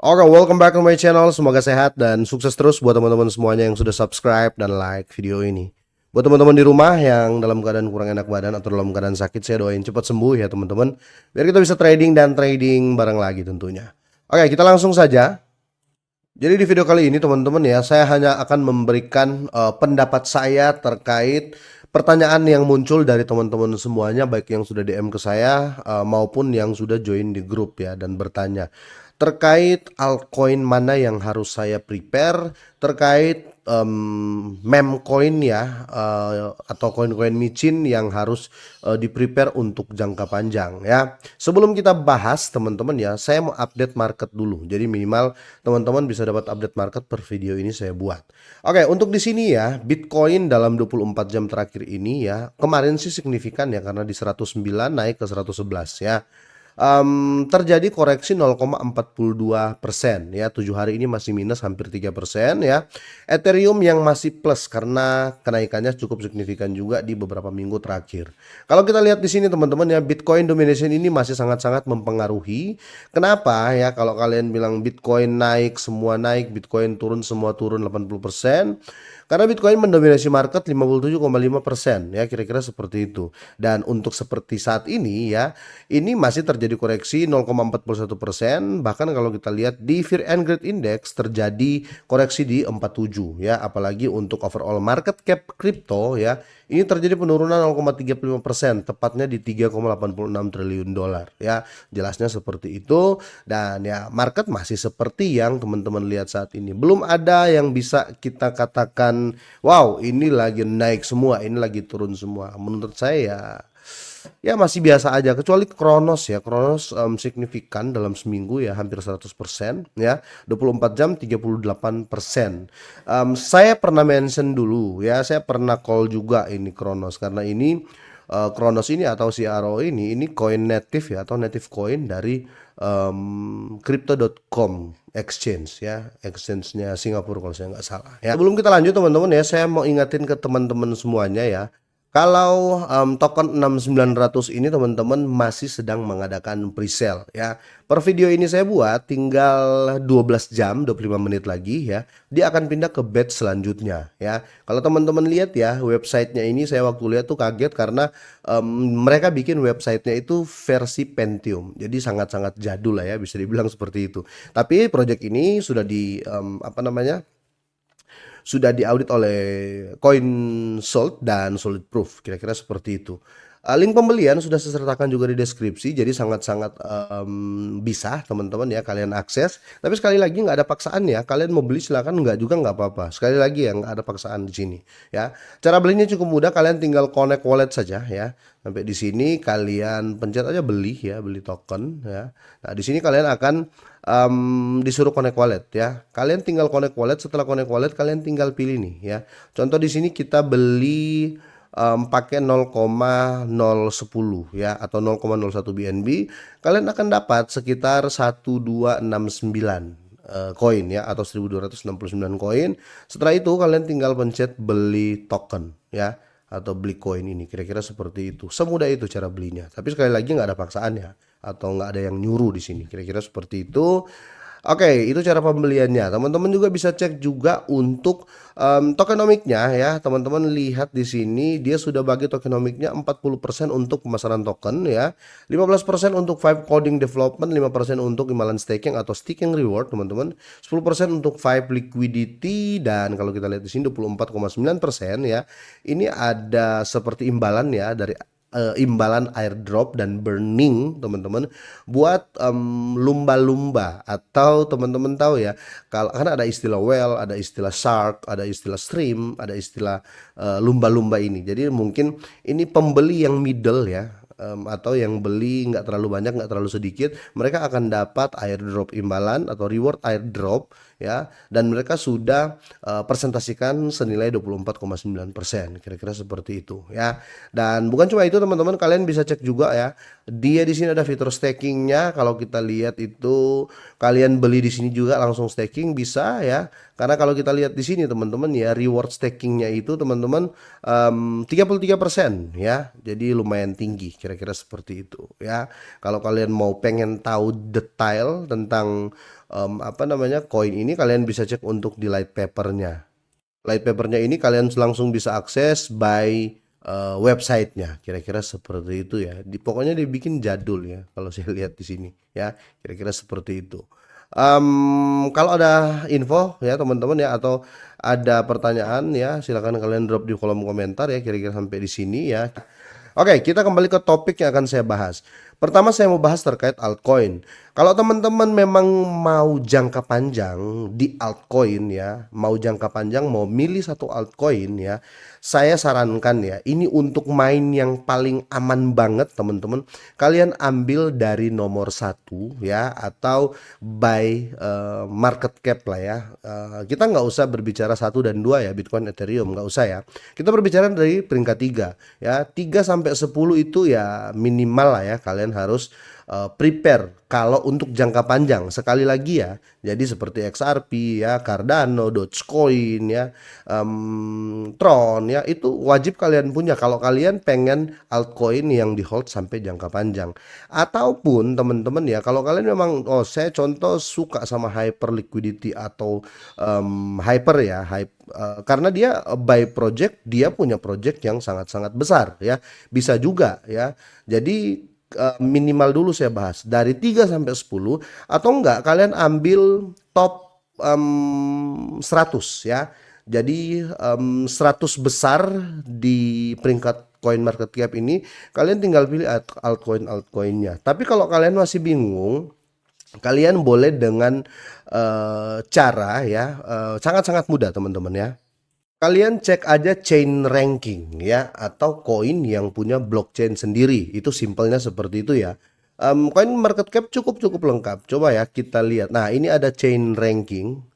Oke, welcome back to my channel. Semoga sehat dan sukses terus buat teman-teman semuanya yang sudah subscribe dan like video ini. Buat teman-teman di rumah yang dalam keadaan kurang enak badan atau dalam keadaan sakit, saya doain cepat sembuh ya teman-teman. Biar kita bisa trading dan trading bareng lagi tentunya. Oke, kita langsung saja. Jadi di video kali ini teman-teman ya, saya hanya akan memberikan pendapat saya terkait pertanyaan yang muncul dari teman-teman semuanya, baik yang sudah DM ke saya maupun yang sudah join di grup ya dan bertanya terkait altcoin mana yang harus saya prepare terkait meme coin ya atau koin-koin micin yang harus di prepare untuk jangka panjang ya. Sebelum kita bahas teman-teman ya, saya mau update market dulu. Jadi minimal teman-teman bisa dapat update market per video ini saya buat. Oke, untuk di sini ya, Bitcoin dalam 24 jam terakhir ini ya, kemarin sih signifikan ya karena di 109 naik ke 111 ya. Terjadi koreksi 0,42% ya, 7 hari ini masih minus hampir 3% ya. Ethereum yang masih plus karena kenaikannya cukup signifikan juga di beberapa minggu terakhir. Kalau kita lihat di sini teman-teman ya, Bitcoin domination ini masih sangat-sangat mempengaruhi. Kenapa ya, kalau kalian bilang Bitcoin naik semua naik, Bitcoin turun semua turun 80%. Karena Bitcoin mendominasi market 57,5% ya, kira-kira seperti itu. Dan untuk seperti saat ini ya, ini masih terjadi koreksi 0,41%. Bahkan kalau kita lihat di Fear and Greed Index terjadi koreksi di 47 ya, apalagi untuk overall market cap crypto ya, ini terjadi penurunan 0,35%, tepatnya di 3,86 triliun dolar ya. Jelasnya seperti itu. Dan ya, market masih seperti yang teman-teman lihat saat ini. Belum ada yang bisa kita katakan wow, ini lagi naik semua, ini lagi turun semua. Menurut saya ya masih biasa aja, kecuali Kronos ya. Kronos signifikan dalam seminggu ya, hampir 100% ya. 24 jam 38%. Saya pernah mention dulu ya, saya pernah call juga ini Kronos karena ini Kronos ini atau CRO ini coin native ya, atau native coin dari crypto.com exchange ya, exchange-nya Singapura kalau saya nggak salah ya. Sebelum kita lanjut teman-teman ya, saya mau ingatin ke teman-teman semuanya ya, kalau token 6900 ini teman-teman masih sedang mengadakan presale ya. Per video ini saya buat tinggal 12 jam 25 menit lagi ya, dia akan pindah ke batch selanjutnya ya. Kalau teman-teman lihat ya, websitenya ini saya waktu lihat tuh kaget karena mereka bikin websitenya itu versi Pentium. Jadi sangat-sangat jadul lah ya, bisa dibilang seperti itu. Tapi project ini sudah di apa namanya, sudah diaudit oleh CoinSold dan Solid Proof, kira-kira seperti itu. Link pembelian sudah saya sertakan juga di deskripsi, jadi sangat-sangat bisa teman-teman ya kalian akses. Tapi sekali lagi nggak ada paksaan ya, kalian mau beli silakan, nggak juga nggak apa-apa. Sekali lagi ya, nggak ada paksaan di sini ya. Cara belinya cukup mudah, kalian tinggal connect wallet saja ya. Sampai di sini kalian pencet aja beli ya, beli token ya. Nah di sini kalian akan disuruh connect wallet ya. Kalian tinggal connect wallet, setelah connect wallet kalian tinggal pilih nih ya. Contoh di sini kita beli pakai 0,010 ya atau 0,01 BNB, kalian akan dapat sekitar 1269 koin ya, atau 1269 koin. Setelah itu kalian tinggal pencet beli token ya, atau beli koin ini, kira-kira seperti itu. Semudah itu cara belinya. Tapi sekali lagi nggak ada paksaan ya, atau nggak ada yang nyuruh di sini, kira-kira seperti itu. Oke, itu cara pembeliannya. Teman-teman juga bisa cek juga untuk tokenomiknya ya. Teman-teman lihat di sini dia sudah bagi tokenomiknya 40% untuk pemasaran token ya, 15% untuk Vibe coding development, 5% untuk imbalan staking atau staking reward teman-teman, 10% untuk Vibe liquidity, dan kalau kita lihat di sini 24,9% ya. Ini ada seperti imbalan ya, dari imbalan airdrop dan burning teman-teman, buat lumba-lumba, atau teman-teman tahu ya, kalau karena ada istilah whale, ada istilah shark, ada istilah stream, ada istilah lumba-lumba ini. Jadi mungkin ini pembeli yang middle ya, atau yang beli nggak terlalu banyak, nggak terlalu sedikit, mereka akan dapat airdrop imbalan atau reward airdrop ya, dan mereka sudah presentasikan senilai 24,9%, kira-kira seperti itu ya. Dan bukan cuma itu teman-teman, kalian bisa cek juga ya, dia di sini ada fitur stakingnya. Kalau kita lihat itu, kalian beli di sini juga langsung staking bisa ya, karena kalau kita lihat di sini teman-teman ya, reward stakingnya itu teman-teman 33% ya, jadi lumayan tinggi, kira kira-kira seperti itu ya. Kalau kalian mau pengen tahu detail tentang apa namanya koin ini, kalian bisa cek untuk di light papernya. Light papernya ini kalian langsung bisa akses by websitenya, kira-kira seperti itu ya. Pokoknya dibikin jadul ya, kalau saya lihat di sini ya, kira-kira seperti itu. Kalau ada info ya teman-teman ya, atau ada pertanyaan ya, silakan kalian drop di kolom komentar ya, kira-kira sampai di sini ya. Oke, kita kembali ke topik yang akan saya bahas. Pertama saya mau bahas terkait altcoin. Kalau teman-teman memang mau jangka panjang di altcoin ya, mau jangka panjang, mau milih satu altcoin ya, saya sarankan ya, ini untuk main yang paling aman banget teman-teman. Kalian ambil dari nomor satu ya, atau by market cap lah ya. Kita nggak usah berbicara satu dan dua ya, Bitcoin, Ethereum, nggak usah ya. Kita berbicara dari peringkat 3 ya, 3 sampai 10 itu ya minimal lah ya, kalian harus prepare kalau untuk jangka panjang. Sekali lagi ya, jadi seperti XRP ya, Cardano, Dogecoin ya, Tron ya, itu wajib kalian punya kalau kalian pengen altcoin yang di hold sampai jangka panjang. Ataupun teman-teman ya, kalau kalian memang, oh saya contoh suka sama hyper liquidity atau hyper ya, karena dia by project, dia punya project yang sangat-sangat besar ya, bisa juga ya. Jadi minimal dulu saya bahas dari 3 sampai 10, atau enggak kalian ambil top 100 ya. Jadi 100 besar di peringkat coin market cap ini, kalian tinggal pilih altcoinnya. Tapi kalau kalian masih bingung, kalian boleh dengan cara ya, sangat-sangat mudah teman-teman ya. Kalian cek aja chain ranking ya, atau koin yang punya blockchain sendiri. Itu simpelnya seperti itu ya. Koin market cap cukup lengkap. Coba ya kita lihat. Nah, ini ada chain ranking.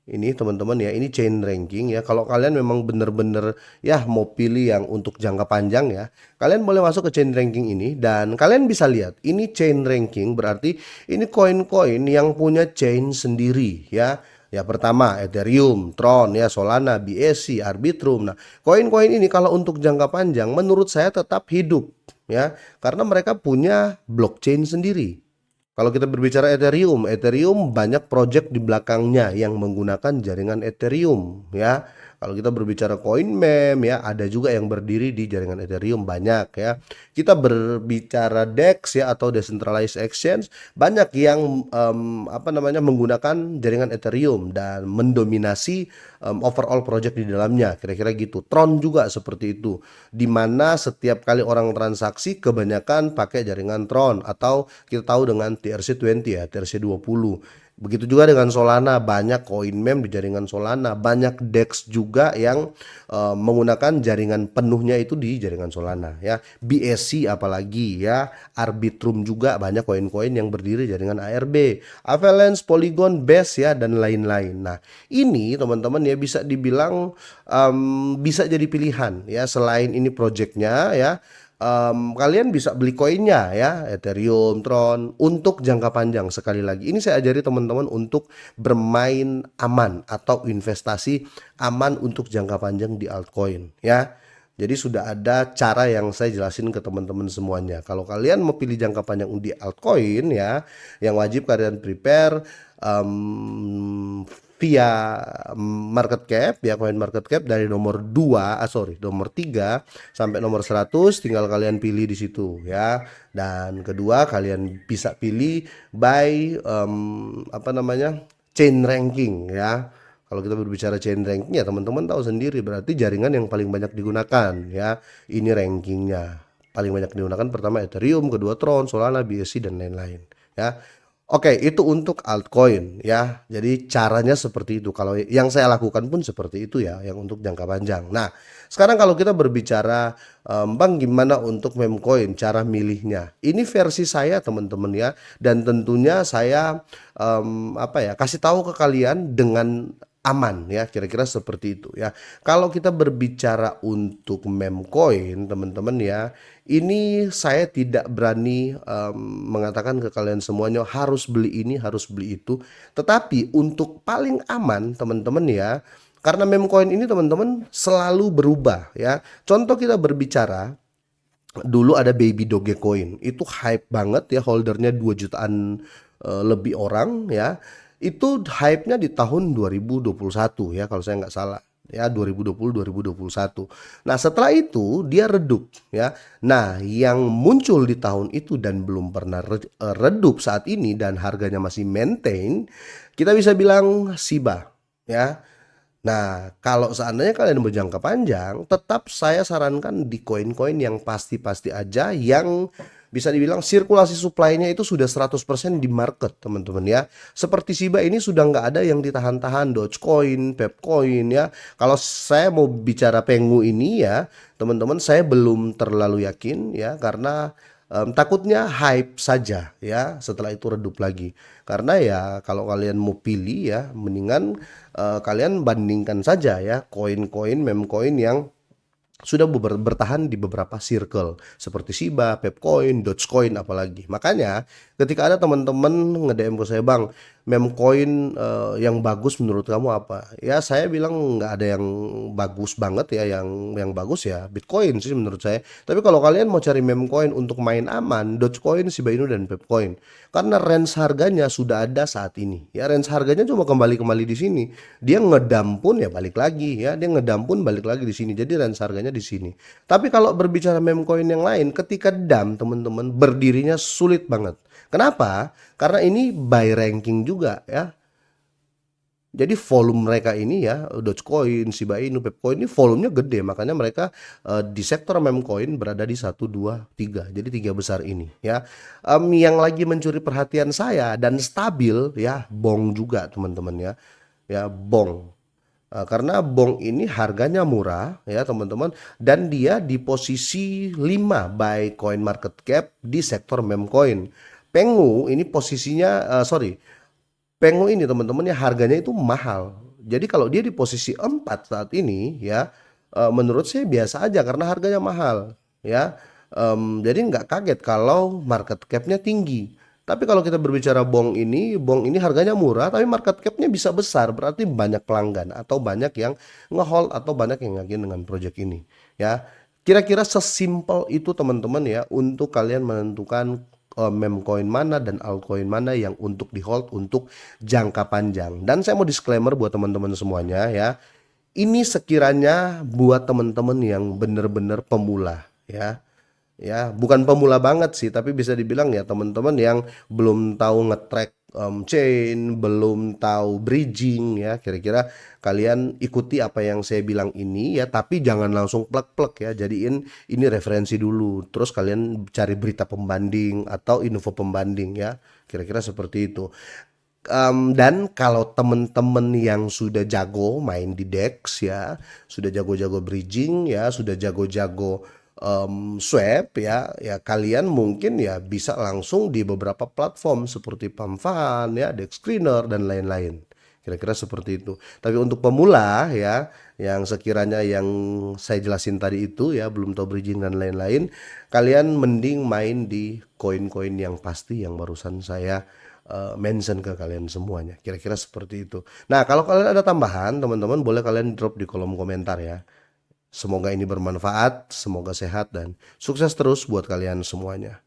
Ini teman-teman ya, ini chain ranking ya. Kalau kalian memang bener-bener ya mau pilih yang untuk jangka panjang ya, kalian boleh masuk ke chain ranking ini dan kalian bisa lihat. Ini chain ranking berarti ini koin-koin yang punya chain sendiri ya. Ya pertama Ethereum, Tron ya, Solana, BSC, Arbitrum. Nah, koin-koin ini kalau untuk jangka panjang menurut saya tetap hidup ya, karena mereka punya blockchain sendiri. Kalau kita berbicara Ethereum, Ethereum banyak project di belakangnya yang menggunakan jaringan Ethereum ya. Kalau kita berbicara CoinMem ya, ada juga yang berdiri di jaringan Ethereum banyak ya. Kita berbicara DEX ya, atau Decentralized Exchange, banyak yang apa namanya menggunakan jaringan Ethereum dan mendominasi overall project di dalamnya, kira-kira gitu. Tron juga seperti itu, dimana setiap kali orang transaksi kebanyakan pakai jaringan Tron, atau kita tahu dengan TRC20 ya, TRC20. Begitu juga dengan Solana, banyak koin mem di jaringan Solana, banyak DEX juga yang menggunakan jaringan penuhnya itu di jaringan Solana ya. BSC apalagi ya, Arbitrum juga banyak koin-koin yang berdiri jaringan ARB, Avalanche, Polygon, Base ya, dan lain-lain. Nah, ini teman-teman ya bisa dibilang bisa jadi pilihan ya, selain ini projectnya ya. Kalian bisa beli koinnya ya, Ethereum, Tron, untuk jangka panjang. Sekali lagi ini saya ajari teman-teman untuk bermain aman atau investasi aman untuk jangka panjang di altcoin ya. Jadi sudah ada cara yang saya jelasin ke teman-teman semuanya. Kalau kalian mau pilih jangka panjang di altcoin ya, yang wajib kalian prepare via market cap ya, coin market cap dari nomor 2, nomor 3 sampai nomor 100, tinggal kalian pilih di situ ya. Dan kedua, kalian bisa pilih by apa namanya, chain ranking ya. Kalau kita berbicara chain ranking ya, teman-teman tahu sendiri, berarti jaringan yang paling banyak digunakan ya. Ini rankingnya paling banyak digunakan, pertama Ethereum, kedua Tron, Solana, BSC, dan lain-lain ya. Oke, itu untuk altcoin ya. Jadi caranya seperti itu. Kalau yang saya lakukan pun seperti itu ya, yang untuk jangka panjang. Nah, sekarang kalau kita berbicara Bang, gimana untuk memcoin, cara milihnya? Ini versi saya teman-teman ya, dan tentunya saya apa ya, kasih tahu ke kalian dengan aman ya, kira-kira seperti itu ya. Kalau kita berbicara untuk meme coin teman-teman ya, ini saya tidak berani mengatakan ke kalian semuanya harus beli ini, harus beli itu. Tetapi untuk paling aman teman-teman ya, karena meme coin ini teman-teman selalu berubah ya. Contoh kita berbicara dulu ada Baby Dogecoin, itu hype banget ya, holdernya 2 jutaan lebih orang ya. Itu hype-nya di tahun 2021 ya kalau saya nggak salah. Ya 2020 2021. Nah, setelah itu dia redup ya. Nah, yang muncul di tahun itu dan belum pernah redup saat ini dan harganya masih maintain, kita bisa bilang Shiba ya. Nah, kalau seandainya kalian berjangka panjang, tetap saya sarankan di koin-koin yang pasti-pasti aja, yang bisa dibilang sirkulasi supply-nya itu sudah 100% di market, teman-teman ya. Seperti Shiba ini sudah nggak ada yang ditahan-tahan, Dogecoin, Pepcoin ya. Kalau saya mau bicara Pengu ini ya, teman-teman, saya belum terlalu yakin ya, karena takutnya hype saja ya, setelah itu redup lagi. Karena ya kalau kalian mau pilih ya, mendingan kalian bandingkan saja ya koin-koin meme koin yang sudah bertahan di beberapa circle seperti Shiba, Pepcoin, Dogecoin apalagi. Makanya ketika ada teman-teman nge-DM ke saya, "Bang, meme coin yang bagus menurut kamu apa?" Ya saya bilang nggak ada yang bagus banget ya, yang bagus ya Bitcoin sih menurut saya. Tapi kalau kalian mau cari meme coin untuk main aman, Dogecoin, Shiba Inu dan Pepcoin. Karena range harganya sudah ada saat ini. Ya range harganya cuma kembali di sini. Dia ngedam pun ya balik lagi ya, dia ngedam pun balik lagi di sini. Jadi range harganya di sini. Tapi kalau berbicara meme coin yang lain, ketika dam teman-teman berdirinya sulit banget. Kenapa? Karena ini by ranking juga ya. Jadi volume mereka ini ya, Dogecoin, Shiba Inu, Pepcoin ini volumenya gede, makanya mereka di sektor meme coin berada di 1, 2, 3. Jadi 3 besar ini ya. Yang lagi mencuri perhatian saya dan stabil ya, Bong juga teman-teman ya. Ya, Bong. Karena Bong ini harganya murah ya teman-teman, dan dia di posisi 5 by coin market cap di sektor meme coin. Pengu ini posisinya Pengu ini teman-teman ya harganya itu mahal. Jadi kalau dia di posisi 4 saat ini ya, menurut saya biasa aja karena harganya mahal ya. Jadi nggak kaget kalau market cap-nya tinggi. Tapi kalau kita berbicara Bong ini harganya murah tapi market cap-nya bisa besar, berarti banyak pelanggan atau banyak yang ngehold atau banyak yang yakin dengan project ini ya. Kira-kira sesimpel itu teman-teman ya untuk kalian menentukan meme coin mana dan altcoin mana yang untuk di hold untuk jangka panjang. Dan saya mau disclaimer buat teman-teman semuanya ya. Ini sekiranya buat teman-teman yang benar-benar pemula ya. Ya, bukan pemula banget sih, tapi bisa dibilang ya teman-teman yang belum tahu nge-track chain, belum tahu bridging ya. Kira-kira kalian ikuti apa yang saya bilang ini ya, tapi jangan langsung plek-plek ya. Jadiin ini referensi dulu. Terus kalian cari berita pembanding atau info pembanding ya. Kira-kira seperti itu. Dan kalau temen-temen yang sudah jago main di DEX ya, sudah jago-jago bridging ya, sudah jago-jago swap ya, ya kalian mungkin ya bisa langsung di beberapa platform seperti Pamfan ya, DEX Screener dan lain-lain. Kira-kira seperti itu. Tapi untuk pemula ya, yang sekiranya yang saya jelasin tadi itu ya, belum tahu bridging dan lain-lain, kalian mending main di koin-koin yang pasti yang barusan saya mention ke kalian semuanya. Kira-kira seperti itu. Nah, kalau kalian ada tambahan, teman-teman boleh kalian drop di kolom komentar ya. Semoga ini bermanfaat, semoga sehat dan sukses terus buat kalian semuanya.